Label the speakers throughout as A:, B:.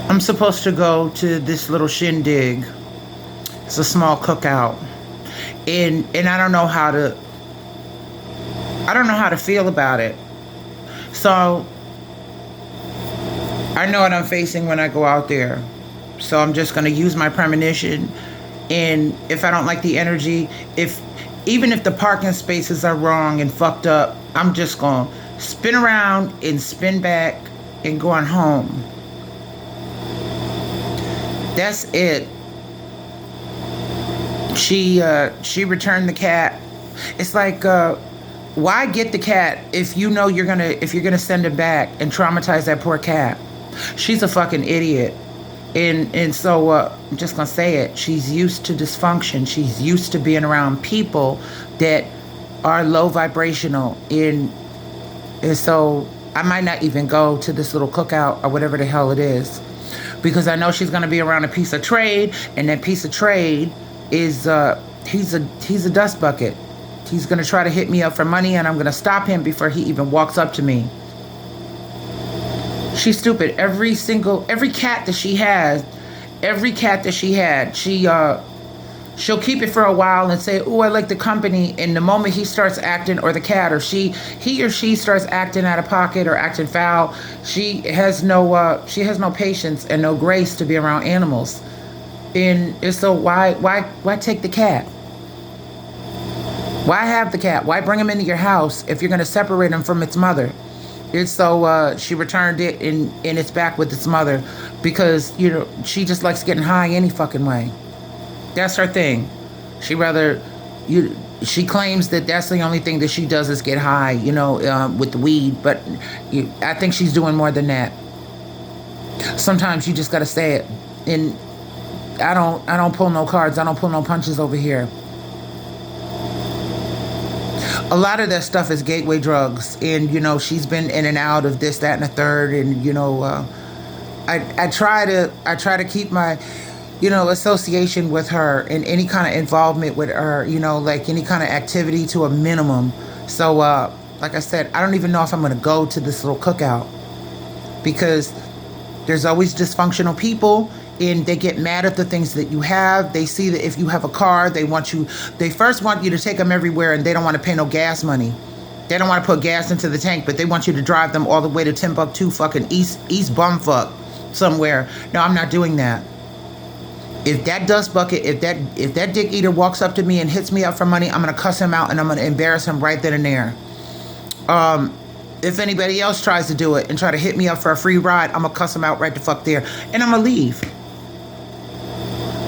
A: I'm supposed to go to this little shindig. It's a small cookout. And I don't know how to feel about it. So I know what I'm facing when I go out there. So I'm just gonna use my premonition. And if I don't like the energy, if even if the parking spaces are wrong and fucked up, I'm just gonna spin around and spin back and going home. That's it. She returned the cat. It's like why get the cat if you know you're gonna send it back and traumatize that poor cat? She's a fucking idiot. And so I'm just gonna say it. She's used to dysfunction. She's used to being around people that are low vibrational. And so I might not even go to this little cookout or whatever the hell it is, because I know she's gonna be around a piece of trade, and that piece of trade is he's a dust bucket. He's gonna try to hit me up for money, and I'm gonna stop him before he even walks up to me. She's stupid. Every cat that she has, every cat that she had, she'll keep it for a while and say, "Oh, I like the company." And the moment he starts acting, or the cat, or he or she starts acting out of pocket or acting foul, she has no patience and no grace to be around animals. And so why take the cat? Why have the cat? Why bring him into your house if you're going to separate him from its mother? And so she returned it, and it's back with its mother, because she just likes getting high any fucking way. That's her thing. She claims that that's the only thing that she does is get high, with the weed. But I think she's doing more than that. Sometimes you just gotta say it. And I don't pull no cards. I don't pull no punches over here. A lot of that stuff is gateway drugs, and she's been in and out of this, that, and the third. And I try to keep my association with her and any kind of involvement with her, like any kind of activity, to a minimum. So like I said, I don't even know if I'm going to go to this little cookout, because there's always dysfunctional people, and they get mad at the things that you have. They see that if you have a car, they first want you to take them everywhere, and they don't want to pay no gas money. They don't want to put gas into the tank, but they want you to drive them all the way to Timbuktu, fucking East Bumfuck somewhere. No, I'm not doing that. If that dust bucket, if that dick eater walks up to me and hits me up for money, I'm gonna cuss him out, and I'm gonna embarrass him right then and there. If anybody else tries to do it and try to hit me up for a free ride, I'm gonna cuss him out right the fuck there, and I'm gonna leave.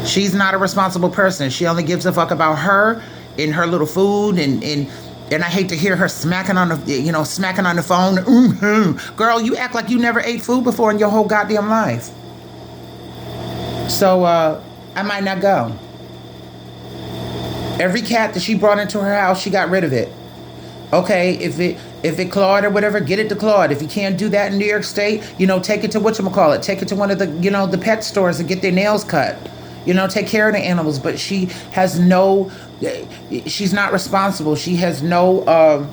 A: She's not a responsible person. She only gives a fuck about her and her little food, and I hate to hear her smacking on the phone. Mm-hmm. Girl, you act like you never ate food before in your whole goddamn life. So I might not go. Every cat that she brought into her house, she got rid of it. Okay, if it clawed or whatever, get it to clawed. If you can't do that in New York State, take it to whatchamacallit. Take it to one of the the pet stores and get their nails cut. Take care of the animals. But she's not responsible. She has no,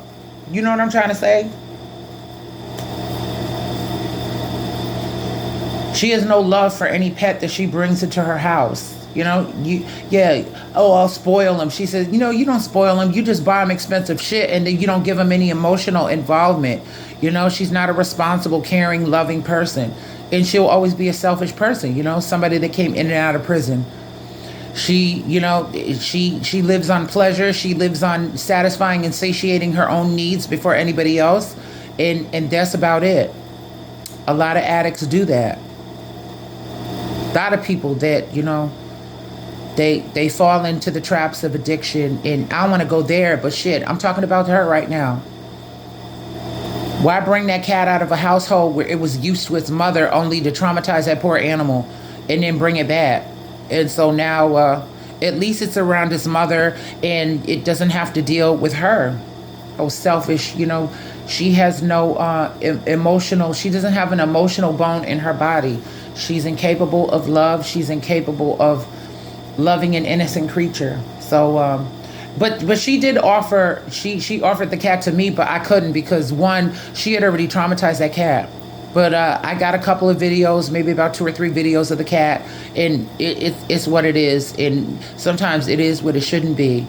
A: you know what I'm trying to say? She has no love for any pet that she brings into her house. I'll spoil them. She says, you don't spoil them. You just buy them expensive shit, and then you don't give them any emotional involvement. She's not a responsible, caring, loving person. And she'll always be a selfish person, somebody that came in and out of prison. She lives on pleasure. She lives on satisfying and satiating her own needs before anybody else. And that's about it. A lot of addicts do that. A lot of people that, they fall into the traps of addiction, and I want to go there, but shit, I'm talking about her right now. Why bring that cat out of a household where it was used to its mother only to traumatize that poor animal, and then bring it back? And so now at least it's around its mother, and it doesn't have to deal with her. Oh, selfish, she has no emotional, she doesn't have an emotional bone in her body. She's incapable of love. She's incapable of loving an innocent creature. So but she did offer, she offered the cat to me, but I couldn't, because one, she had already traumatized that cat But I got a couple of videos, maybe about 2 or 3 videos of the cat, and it's what it is. And sometimes it is what it shouldn't be.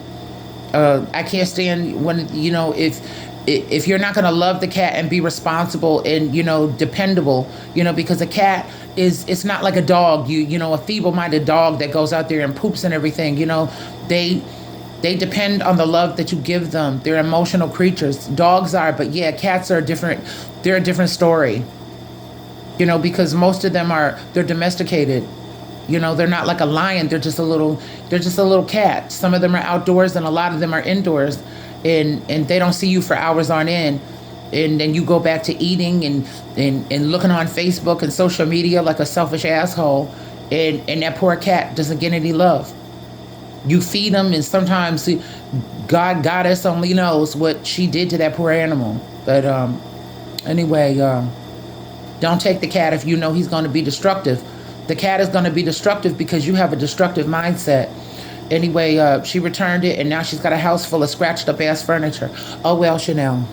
A: I can't stand when, if you're not going to love the cat and be responsible and, dependable, because a cat it's not like a dog, a feeble-minded dog that goes out there and poops and everything, they depend on the love that you give them. They're emotional creatures. Dogs are, but yeah, cats are different. They're a different story, because most of them they're domesticated. They're not like a lion. They're just a little cat. Some of them are outdoors and a lot of them are indoors, and they don't see you for hours on end. And then you go back to eating and looking on Facebook and social media like a selfish asshole, and that poor cat doesn't get any love. You feed them, and sometimes Goddess only knows what she did to that poor animal. But anyway, don't take the cat if you know he's going to be destructive. The cat is going to be destructive because you have a destructive mindset. Anyway, she returned it, and now she's got a house full of scratched up ass furniture. Oh well, Chanel.